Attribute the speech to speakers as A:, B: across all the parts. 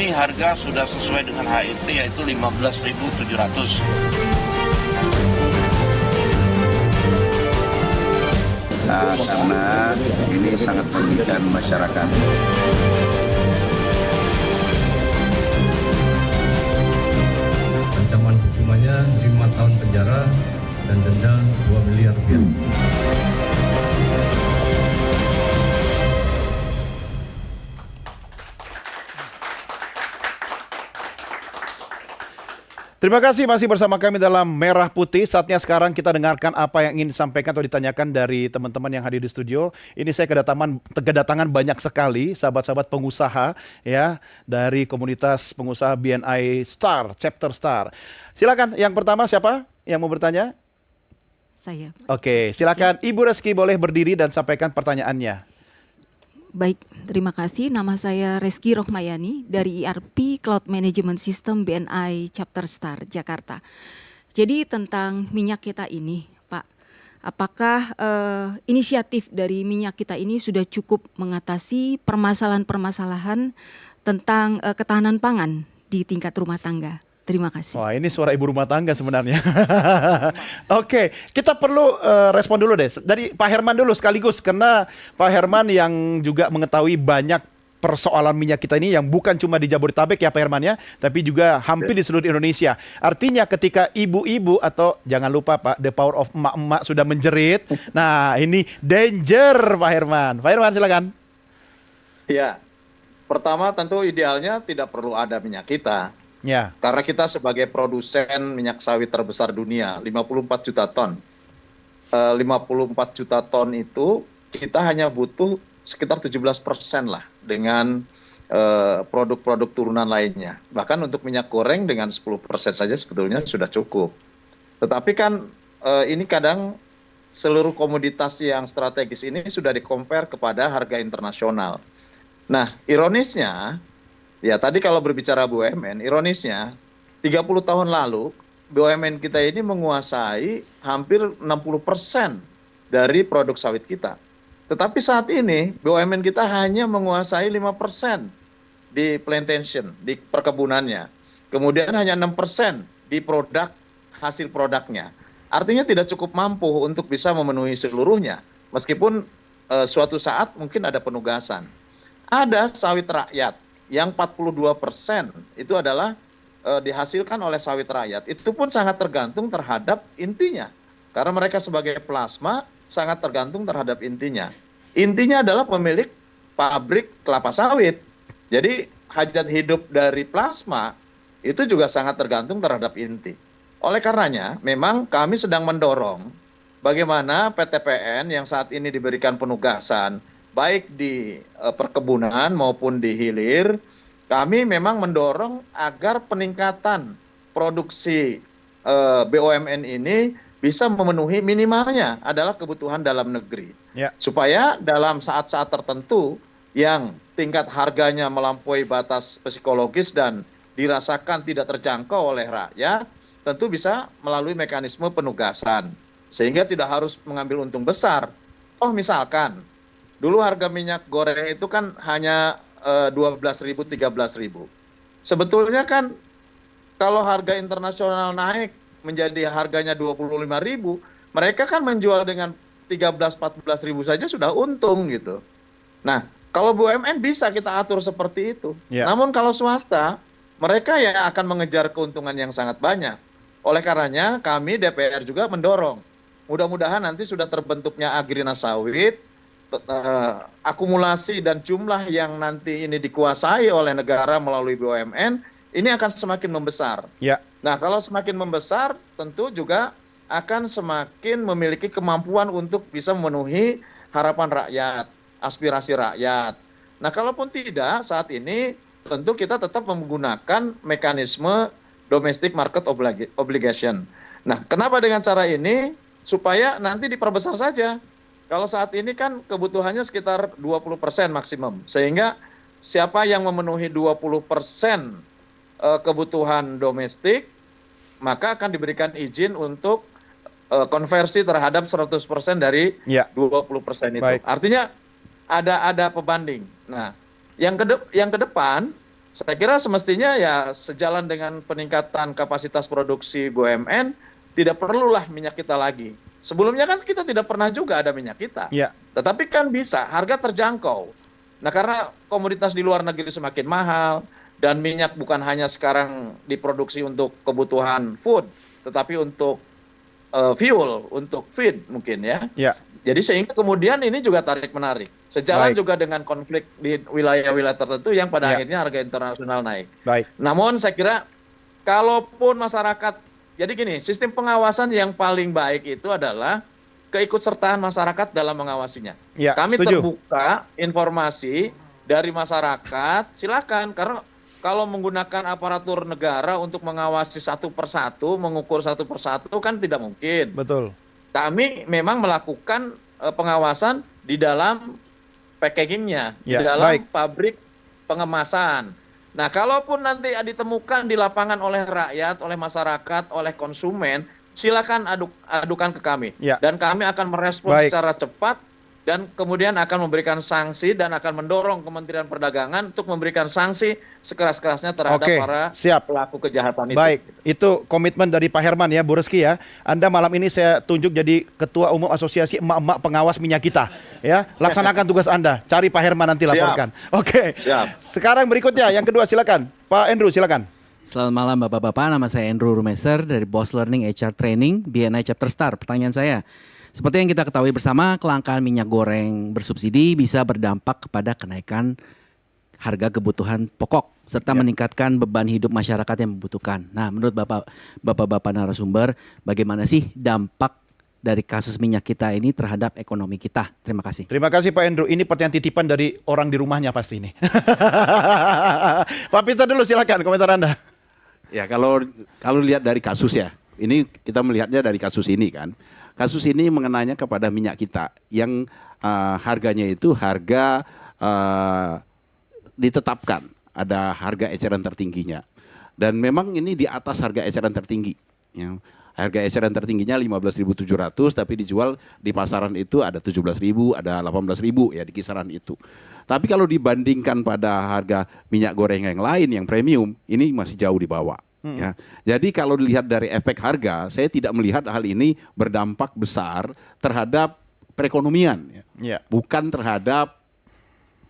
A: ini harga sudah sesuai dengan HET yaitu 15.700.
B: Karena ini sangat merugikan masyarakat.
C: Ancaman hukumannya 5 tahun penjara dan denda 2 miliar rupiah.
D: Terima kasih masih bersama kami dalam Merah Putih. Saatnya sekarang kita dengarkan apa yang ingin disampaikan atau ditanyakan dari teman-teman yang hadir di studio. Ini saya kedatangan banyak sekali sahabat-sahabat pengusaha ya dari komunitas pengusaha BNI Star, Chapter Star. Silakan yang pertama siapa yang mau bertanya?
E: Saya.
D: Oke, silakan Ibu Reski boleh berdiri dan sampaikan pertanyaannya.
E: Baik, terima kasih. Nama saya Reski Rohmayani dari ERP Cloud Management System BNI Chapter Star, Jakarta. Jadi tentang minyak kita ini, Pak, apakah inisiatif dari minyak kita ini sudah cukup mengatasi permasalahan-permasalahan tentang ketahanan pangan di tingkat rumah tangga? Terima kasih.
D: Wah, ini suara ibu rumah tangga sebenarnya. Oke, kita perlu respon dulu deh. Dari Pak Herman dulu sekaligus, karena Pak Herman yang juga mengetahui banyak persoalan minyak kita ini yang bukan cuma di Jabodetabek ya Pak Herman ya, tapi juga hampir di seluruh Indonesia. Artinya ketika ibu-ibu atau jangan lupa Pak, the power of emak-emak sudah menjerit. Nah, ini danger Pak Herman. Pak Herman silakan.
F: Ya, pertama tentu idealnya tidak perlu ada minyak kita.
D: Ya.
F: Karena kita sebagai produsen minyak sawit terbesar dunia, 54 juta ton. 54 juta ton itu kita hanya butuh sekitar 17% lah dengan produk-produk turunan lainnya. Bahkan untuk minyak goreng dengan 10% saja sebetulnya sudah cukup. Tetapi kan ini kadang seluruh komoditas yang strategis ini sudah di-compare kepada harga internasional. Nah, ironisnya, ya tadi kalau berbicara BUMN, ironisnya 30 tahun lalu BUMN kita ini menguasai hampir 60% dari produk sawit kita. Tetapi saat ini BUMN kita hanya menguasai 5% di plantation, di perkebunannya. Kemudian hanya 6% di produk hasil produknya. Artinya tidak cukup mampu untuk bisa memenuhi seluruhnya. Meskipun suatu saat mungkin ada penugasan. Ada sawit rakyat yang 42% itu adalah dihasilkan oleh sawit rakyat. Itu pun sangat tergantung terhadap intinya. Karena mereka sebagai plasma sangat tergantung terhadap intinya. Intinya adalah pemilik pabrik kelapa sawit. Jadi hajat hidup dari plasma itu juga sangat tergantung terhadap inti. Oleh karenanya memang kami sedang mendorong bagaimana PTPN yang saat ini diberikan penugasan baik di perkebunan maupun di hilir, kami memang mendorong agar peningkatan produksi BUMN ini bisa memenuhi minimalnya adalah kebutuhan dalam negeri.
D: Ya.
F: Supaya dalam saat-saat tertentu yang tingkat harganya melampaui batas psikologis dan dirasakan tidak terjangkau oleh rakyat, tentu bisa melalui mekanisme penugasan. Sehingga tidak harus mengambil untung besar. Oh misalkan, dulu harga minyak goreng itu kan hanya 12.000, 13.000. Sebetulnya kan kalau harga internasional naik menjadi harganya 25.000, mereka kan menjual dengan 13-14.000 saja sudah untung gitu. Nah, kalau BUMN bisa kita atur seperti itu.
D: Ya.
F: Namun kalau swasta, mereka ya akan mengejar keuntungan yang sangat banyak. Oleh karenanya kami DPR juga mendorong. Mudah-mudahan nanti sudah terbentuknya Agrinas Sawit, akumulasi dan jumlah yang nanti ini dikuasai oleh negara melalui BUMN ini akan semakin membesar.
D: Ya.
F: Nah, kalau semakin membesar tentu juga akan semakin memiliki kemampuan untuk bisa memenuhi harapan rakyat, aspirasi rakyat. Nah, kalaupun tidak saat ini tentu kita tetap menggunakan mekanisme domestic market obligation. Nah, kenapa dengan cara ini? Supaya nanti diperbesar saja. Kalau saat ini kan kebutuhannya sekitar 20% maksimum. Sehingga siapa yang memenuhi 20% kebutuhan domestik, maka akan diberikan izin untuk konversi terhadap 100% dari 20% itu.
D: Baik.
F: Artinya ada pebanding. Nah, yang ke depan Saya kira semestinya ya sejalan dengan peningkatan kapasitas produksi BUMN, tidak perlulah minyak kita lagi. Sebelumnya kan kita tidak pernah juga ada minyak kita.
D: Ya.
F: Tetapi kan bisa, harga terjangkau. Nah karena komoditas di luar negeri semakin mahal, dan minyak bukan hanya sekarang diproduksi untuk kebutuhan food, tetapi untuk fuel, untuk feed mungkin ya.
D: Ya.
F: Jadi sehingga kemudian ini juga tarik-menarik. Sejalan
D: Baik.
F: juga dengan konflik di wilayah-wilayah tertentu yang pada
D: Ya.
F: akhirnya harga internasional naik.
D: Baik.
F: Namun saya kira kalaupun masyarakat, jadi gini, sistem pengawasan yang paling baik itu adalah keikutsertaan masyarakat dalam mengawasinya.
D: Ya,
F: Kami
D: setuju.
F: terbuka informasi dari masyarakat, silakan, karena kalau menggunakan aparatur negara untuk mengawasi satu persatu, mengukur satu persatu kan tidak mungkin.
D: Betul.
F: Kami memang melakukan pengawasan di dalam packagingnya,
D: Ya,
F: di dalam
D: baik.
F: pabrik pengemasan. Nah, kalaupun nanti ditemukan di lapangan oleh rakyat, oleh masyarakat, oleh konsumen, silakan adukan ke kami.
D: Ya.
F: Dan kami akan merespons
D: Baik.
F: secara cepat dan kemudian akan memberikan sanksi dan akan mendorong Kementerian Perdagangan untuk memberikan sanksi sekeras-kerasnya terhadap
D: Oke,
F: para
D: siap.
F: pelaku kejahatan itu.
D: Baik, itu komitmen dari Pak Herman ya, Bu Reski ya. Anda malam ini saya tunjuk jadi Ketua Umum Asosiasi Emak-Emak Pengawas Minyak kita. Ya, laksanakan tugas Anda. Cari Pak Herman nanti
F: Siap.
D: laporkan. Oke.
F: Siap.
D: Sekarang berikutnya yang kedua silakan. Pak Andrew silakan.
G: Selamat malam Bapak-Bapak, nama saya Andrew Rumeser dari Boss Learning HR Training BNI Chapter Star. Pertanyaan saya, seperti yang kita ketahui bersama, kelangkaan minyak goreng bersubsidi bisa berdampak kepada kenaikan harga kebutuhan pokok serta meningkatkan beban hidup masyarakat yang membutuhkan. Nah, menurut Bapak-Bapak narasumber, bagaimana sih dampak dari kasus minyak kita ini terhadap ekonomi kita? Terima kasih.
D: Terima kasih Pak Andrew. Ini pertanyaan titipan dari orang di rumahnya pasti ini. Pak Peter dulu silakan komentar Anda.
B: Ya kalau lihat dari kasus ya, ini kita melihatnya dari kasus ini kan. Kasus ini mengenanya kepada minyak kita yang harganya itu harga ditetapkan, ada harga eceran tertingginya. Dan memang ini di atas harga eceran tertinggi. Ya. Harga eceran tertingginya 15.700, tapi dijual di pasaran itu ada 17.000, ada 18.000 ya di kisaran itu. Tapi kalau dibandingkan pada harga minyak goreng yang lain yang premium, ini masih jauh di bawah. Ya. Jadi kalau dilihat dari efek harga, saya tidak melihat hal ini berdampak besar terhadap perekonomian, ya.
D: Ya.
B: Bukan terhadap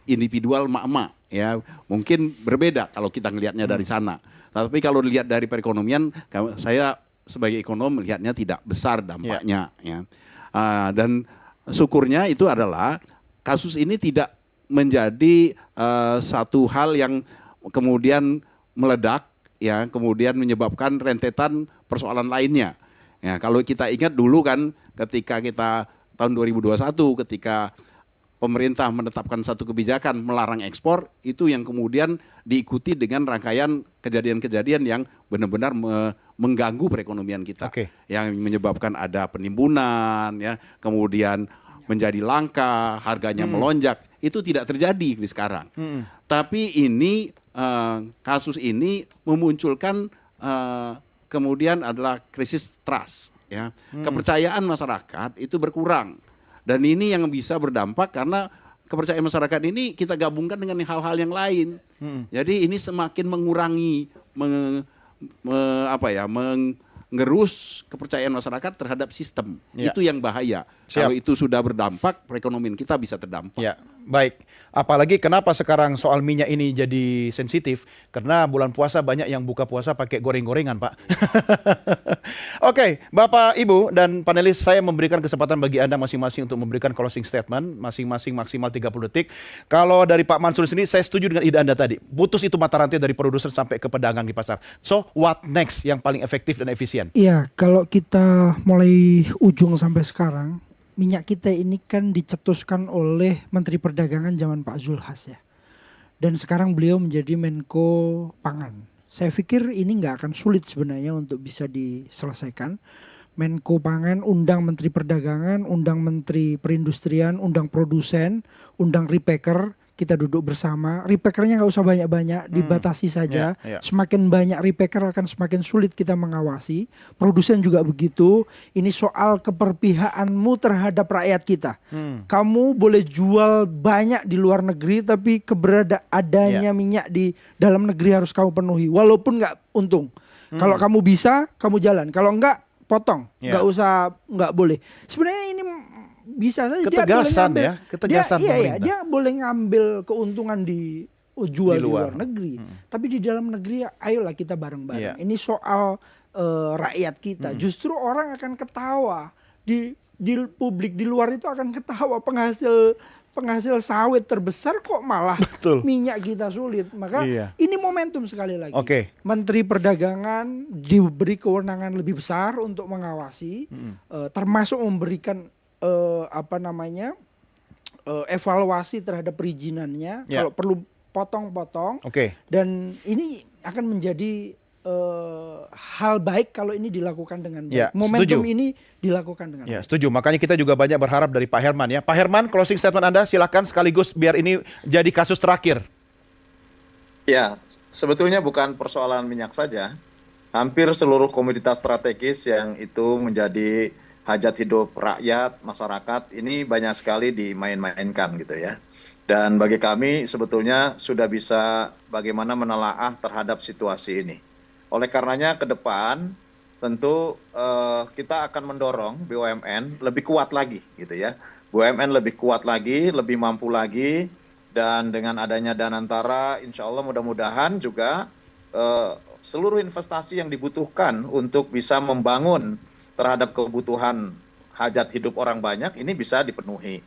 B: individual emak-emak. Ya, mungkin berbeda kalau kita melihatnya dari sana. Tapi kalau dilihat dari perekonomian, saya sebagai ekonom melihatnya tidak besar dampaknya. Ya. Dan syukurnya itu adalah kasus ini tidak menjadi satu hal yang kemudian meledak, ya, kemudian menyebabkan rentetan persoalan lainnya. Ya, kalau kita ingat dulu kan ketika kita tahun 2021 ketika pemerintah menetapkan satu kebijakan melarang ekspor, itu yang kemudian diikuti dengan rangkaian kejadian-kejadian yang benar-benar mengganggu perekonomian kita.
D: Oke.
B: Yang menyebabkan ada penimbunan, ya, kemudian menjadi langka, harganya melonjak. Itu tidak terjadi di sekarang. Tapi ini kasus ini memunculkan kemudian adalah krisis trust, ya. Kepercayaan masyarakat itu berkurang. Dan ini yang bisa berdampak karena kepercayaan masyarakat ini kita gabungkan dengan hal-hal yang lain. Jadi ini semakin mengurangi, mengerus kepercayaan masyarakat terhadap sistem.
D: Ya.
B: Itu yang bahaya.
D: Siap.
B: Kalau itu sudah berdampak, perekonomian kita bisa terdampak.
D: Ya, baik. Apalagi kenapa sekarang soal minyak ini jadi sensitif? Karena bulan puasa banyak yang buka puasa pakai goreng-gorengan, Pak. Oke, Bapak, Ibu, dan panelis, saya memberikan kesempatan bagi Anda masing-masing untuk memberikan closing statement, masing-masing maksimal 30 detik. Kalau dari Pak Mansur sendiri, saya setuju dengan ide Anda tadi. Putus itu mata rantai dari produser sampai ke pedagang di pasar. So, what next yang paling efektif dan efisien?
H: Iya, kalau kita mulai ujung sampai sekarang, minyak kita ini kan dicetuskan oleh Menteri Perdagangan zaman Pak Zulhas ya. Dan sekarang beliau menjadi Menko Pangan. Saya pikir ini nggak akan sulit sebenarnya untuk bisa diselesaikan. Menko Pangan undang Menteri Perdagangan, undang Menteri Perindustrian, undang produsen, undang repacker. kita duduk bersama, repackernya nggak usah banyak-banyak, dibatasi saja. Semakin banyak repacker akan semakin sulit kita mengawasi. Produsen juga begitu. Ini soal keperpihakanmu terhadap rakyat kita. Kamu boleh jual banyak di luar negeri, tapi adanya minyak di dalam negeri harus kamu penuhi, walaupun nggak untung. Kalau kamu bisa, kamu jalan. Kalau enggak, potong. Nggak boleh. Sebenarnya ini bisa saja
D: ketegasan ketegasan
H: pemerintah. Dia boleh ngambil keuntungan jual di luar negeri. Tapi di dalam negeri ayolah kita bareng-bareng. Ini soal rakyat kita. Justru orang akan ketawa di publik di luar itu akan ketawa, penghasil sawit terbesar kok malah minyak kita sulit. Maka ini momentum sekali lagi. Menteri Perdagangan diberi kewenangan lebih besar untuk mengawasi, termasuk memberikan evaluasi terhadap perizinannya. Kalau perlu potong-potong. Dan ini akan menjadi hal baik kalau ini dilakukan dengan baik. Momentum ini dilakukan dengan baik.
D: Setuju. Makanya kita juga banyak berharap dari Pak Herman ya. Pak Herman, closing statement Anda silakan sekaligus biar ini jadi kasus terakhir.
F: Ya, sebetulnya bukan persoalan minyak saja. Hampir seluruh komoditas strategis yang itu menjadi hajat hidup rakyat, masyarakat, ini banyak sekali dimain-mainkan gitu ya. Dan bagi kami sebetulnya sudah bisa bagaimana menelaah terhadap situasi ini. Oleh karenanya ke depan tentu kita akan mendorong BUMN lebih kuat lagi gitu ya. BUMN lebih kuat lagi, lebih mampu lagi, dan dengan adanya Danantara insya Allah mudah-mudahan juga seluruh investasi yang dibutuhkan untuk bisa membangun terhadap kebutuhan hajat hidup orang banyak ini bisa dipenuhi.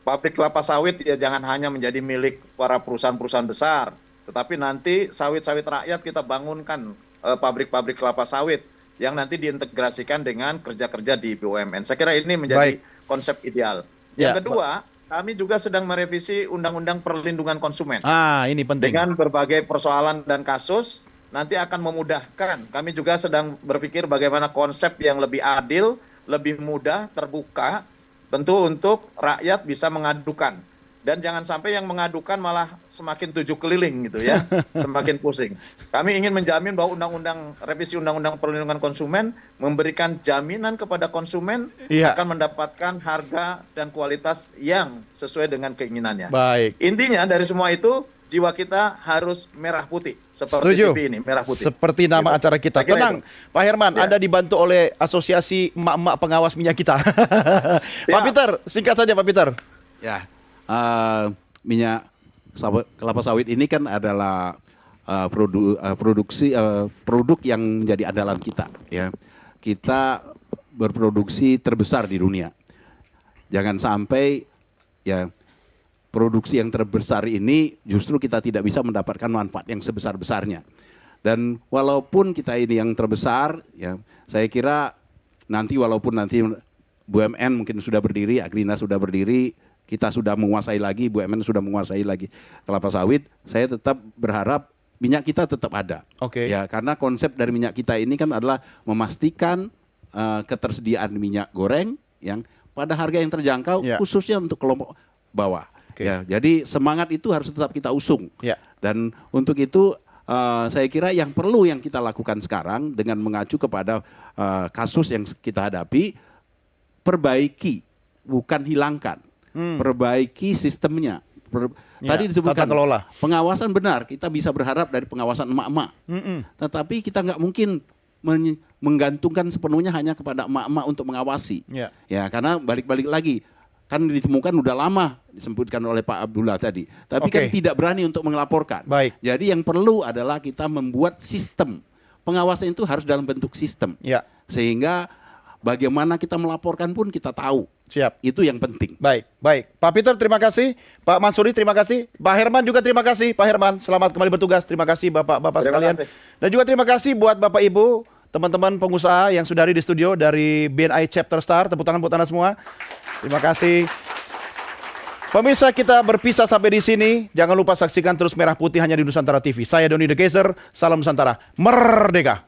F: Pabrik kelapa sawit ya jangan hanya menjadi milik para perusahaan-perusahaan besar, tetapi nanti sawit-sawit rakyat kita bangunkan pabrik-pabrik kelapa sawit yang nanti diintegrasikan dengan kerja-kerja di BUMN. Saya kira ini menjadi konsep ideal. Yang kedua, kami juga sedang merevisi Undang-Undang Perlindungan Konsumen.
D: Ini penting. Dengan
F: berbagai persoalan dan kasus, nanti akan memudahkan. Kami juga sedang berpikir bagaimana konsep yang lebih adil, lebih mudah, terbuka, tentu untuk rakyat bisa mengadukan. Dan jangan sampai yang mengadukan malah semakin tujuh keliling gitu ya, semakin pusing. Kami ingin menjamin bahwa revisi Undang-Undang Perlindungan Konsumen memberikan jaminan kepada konsumen akan mendapatkan harga dan kualitas yang sesuai dengan keinginannya. Intinya dari semua itu, jiwa kita harus merah putih seperti TV ini, merah putih.
D: Seperti nama acara kita. Tenang, Pak Herman, Anda dibantu oleh Asosiasi Emak-emak Pengawas Minyak kita. Pak Peter, singkat saja Pak Peter.
B: Minyak kelapa sawit ini kan adalah produk yang menjadi andalan kita. Ya, kita berproduksi terbesar di dunia. Jangan sampai produksi yang terbesar ini justru kita tidak bisa mendapatkan manfaat yang sebesar-besarnya. Dan walaupun kita ini yang terbesar, saya kira walaupun nanti BUMN mungkin sudah berdiri, Agrina sudah berdiri, kita sudah menguasai lagi, BUMN sudah menguasai lagi kelapa sawit, saya tetap berharap minyak kita tetap ada. Karena konsep dari minyak kita ini kan adalah memastikan ketersediaan minyak goreng yang pada harga yang terjangkau, khususnya untuk kelompok bawah. Jadi semangat itu harus tetap kita usung. Dan untuk itu saya kira yang kita lakukan sekarang dengan mengacu kepada kasus yang kita hadapi, perbaiki, bukan hilangkan. Perbaiki sistemnya. Tadi disebutkan pengawasan, benar, kita bisa berharap dari pengawasan emak-emak. Tetapi kita nggak mungkin menggantungkan sepenuhnya hanya kepada emak-emak untuk mengawasi. Karena balik-balik lagi, kan ditemukan udah lama disebutkan oleh Pak Abdullah tadi. Tapi kan tidak berani untuk melaporkan. Jadi yang perlu adalah kita membuat sistem. Pengawasan itu harus dalam bentuk sistem. Sehingga bagaimana kita melaporkan pun kita tahu. Itu yang penting.
D: Baik. Pak Peter, terima kasih. Pak Mansuri, terima kasih. Pak Herman juga terima kasih. Pak Herman, selamat kembali bertugas. Terima kasih Bapak-Bapak sekalian. Dan juga terima kasih buat Bapak Ibu, teman-teman pengusaha yang sudah hadir di studio dari BNI Chapter Star. Tepuk tangan buat Anda semua. Terima kasih. Pemirsa, kita berpisah sampai di sini. Jangan lupa saksikan terus Merah Putih hanya di Nusantara TV. Saya Doni The Kaiser. Salam Nusantara. Merdeka.